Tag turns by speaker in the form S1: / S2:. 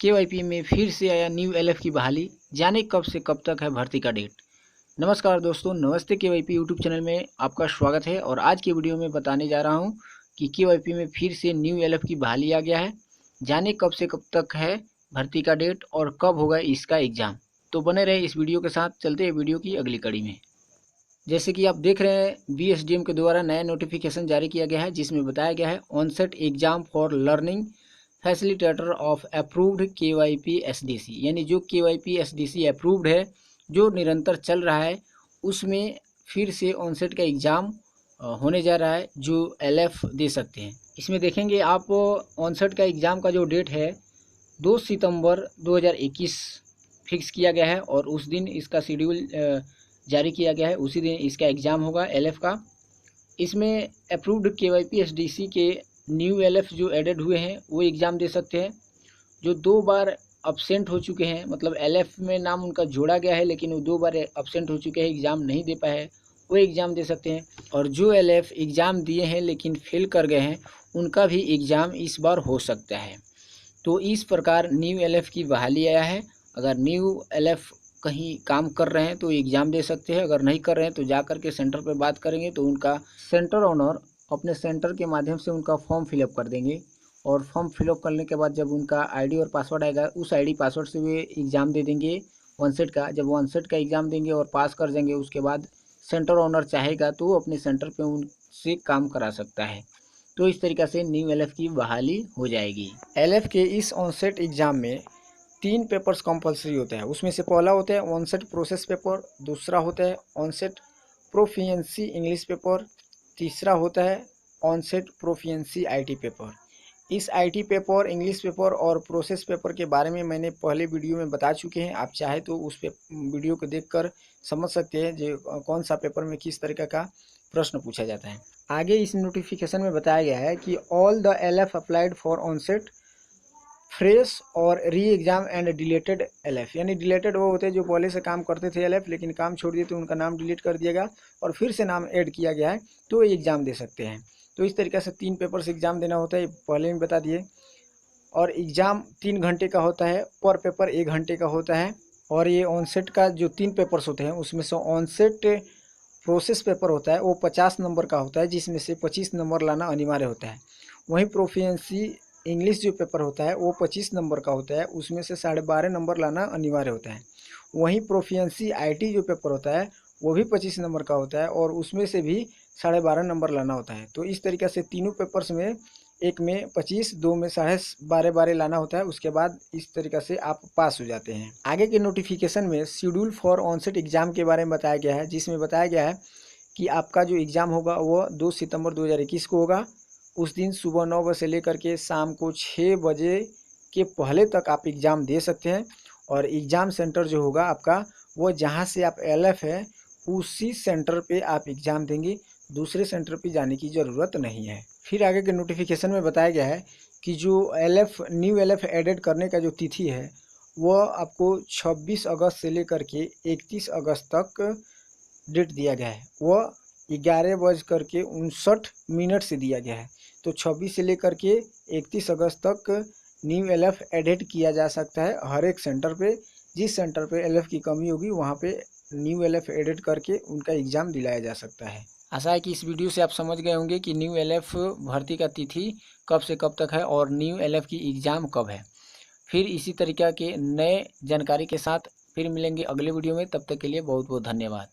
S1: KYP में फिर से आया न्यू एलएफ की बहाली, जाने कब से कब तक है भर्ती का डेट। नमस्कार दोस्तों, नमस्ते केवाईपी यूट्यूब चैनल में आपका स्वागत है। और आज की वीडियो में बताने जा रहा हूं कि केवाईपी में फिर से न्यू एलएफ की बहाली आ गया है, जाने कब से कब तक है भर्ती का डेट और कब होगा इसका एग्ज़ाम। तो बने रहे इस वीडियो के साथ। चलते हैं वीडियो की अगली कड़ी में। जैसे कि आप देख रहे हैं, बीएसडीएम के द्वारा नया नोटिफिकेशन जारी किया गया है, जिसमें बताया गया है onset exam for learning facilitator of approved KYP SDC, यानी जो केवाईपी एसडीसी अप्रूव्ड है, जो निरंतर चल रहा है, उसमें फिर से ऑनसेट का एग्ज़ाम होने जा रहा है, जो एलएफ दे सकते हैं। इसमें देखेंगे आप, ऑनसेट का एग्ज़ाम का जो डेट है 2 सितंबर 2021 फिक्स किया गया है और उस दिन इसका शेड्यूल जारी किया गया है, उसी दिन इसका एग्ज़ाम होगा एलएफ का। इसमें अप्रूव्ड केवाईपी एसडीसी के न्यू एलएफ जो एडेड हुए हैं वो एग्ज़ाम दे सकते हैं। जो 2 बार अब्सेंट हो चुके हैं, मतलब एलएफ में नाम उनका जोड़ा गया है लेकिन वो 2 बार अब्सेंट हो चुके हैं, एग्ज़ाम नहीं दे पाए हैं, वो एग्ज़ाम दे सकते हैं। और जो एलएफ एग्ज़ाम दिए हैं लेकिन फेल कर गए हैं, उनका भी एग्ज़ाम इस बार हो सकता है। तो इस प्रकार न्यू एलएफ की बहाली आया है। अगर न्यू एलएफ कहीं काम कर रहे हैं तो एग्ज़ाम दे सकते हैं, अगर नहीं कर रहे हैं तो जा कर के सेंटर पे बात करेंगे तो उनका सेंटर ओनर अपने सेंटर के माध्यम से उनका फॉर्म फिलअप कर देंगे। और फॉर्म फिलअप करने के बाद जब उनका आईडी और पासवर्ड आएगा, उस आईडी पासवर्ड से वे एग्ज़ाम दे देंगे वनसेट का। जब वनसेट का एग्ज़ाम देंगे और पास कर जाएंगे, उसके बाद सेंटर ओनर चाहेगा तो वो अपने सेंटर पर उनसे काम करा सकता है। तो इस तरीक़ा से न्यू एलएफ की बहाली हो जाएगी। एलएफ के इस ऑनसेट एग्ज़ाम में 3 पेपर्स कंपलसरी होता है। उसमें से पहला होता है ऑनसेट प्रोसेस पेपर, दूसरा होता है ऑनसेट प्रोफिशिएंसी इंग्लिश पेपर, तीसरा होता है ऑनसेट प्रोफिशिएंसी आईटी पेपर। इस आईटी पेपर, इंग्लिश पेपर और प्रोसेस पेपर के बारे में मैंने पहले वीडियो में बता चुके हैं। आप चाहे तो उस वीडियो को देखकर समझ सकते हैं जो कौन सा पेपर में किस तरीके का प्रश्न पूछा जाता है। आगे इस नोटिफिकेशन में बताया गया है कि all the LF applied for onset fresh और re exam and deleted LF, यानी डिलेटेड वो होते हैं जो पहले से काम करते थे एलएफ लेकिन काम छोड़ दिए तो उनका नाम डिलीट कर दिया गया और फिर से नाम ऐड किया गया है, तो ये एग्ज़ाम दे सकते हैं। तो इस तरीके से 3 पेपर से एग्ज़ाम देना होता है, पहले भी बता दिए। और एग्ज़ाम 3 घंटे का होता है, पर पेपर 1 घंटे का होता है। और ये ऑनसेट का जो 3 पेपर्स होते हैं उसमें से ऑनसेट प्रोसेस पेपर होता है वो 50 नंबर का होता है, जिसमें से 25 नंबर लाना अनिवार्य होता है। वहीं प्रोफिशिएंसी इंग्लिश जो पेपर होता है वो 25 नंबर का होता है, उसमें से 12.5 नंबर लाना अनिवार्य होता है। वहीं प्रोफिशिएंसी आईटी जो पेपर होता है वो भी 25 नंबर का होता है और उसमें से भी 12.5 नंबर लाना होता है। तो इस तरीके से तीनों पेपर्स में, एक में 25, 2 में 12.5 लाना होता है। उसके बाद इस तरीके से आप पास हो जाते हैं। आगे के नोटिफिकेशन में शेड्यूल फॉर ऑनसेट एग्ज़ाम के बारे में बताया गया है, जिसमें बताया गया है कि आपका जो एग्ज़ाम होगा वो 2 सितंबर 2021 को होगा। उस दिन सुबह 9 बजे से लेकर के शाम को 6 बजे के पहले तक आप एग्ज़ाम दे सकते हैं। और एग्ज़ाम सेंटर जो होगा आपका, वो जहाँ से आप एलएफ है उसी सेंटर पे आप एग्ज़ाम देंगे, दूसरे सेंटर पे जाने की ज़रूरत नहीं है। फिर आगे के नोटिफिकेशन में बताया गया है कि जो एलएफ न्यू एलएफ एडेड करने का जो तिथि है वो आपको 26 अगस्त से लेकर के 31 अगस्त तक डेट दिया गया है। वो 11:59 से दिया गया है। तो 26 से लेकर के 31 अगस्त तक न्यू एलएफ एडिट किया जा सकता है हर एक सेंटर पे। जिस सेंटर पे एलएफ की कमी होगी वहाँ पे न्यू एलएफ एडिट करके उनका एग्ज़ाम दिलाया जा सकता है। आशा है कि इस वीडियो से आप समझ गए होंगे कि न्यू एलएफ भर्ती का तिथि कब से कब तक है और न्यू एलएफ की एग्ज़ाम कब है। फिर इसी तरीक़ा के नए जानकारी के साथ फिर मिलेंगे अगले वीडियो में। तब तक के लिए बहुत बहुत धन्यवाद।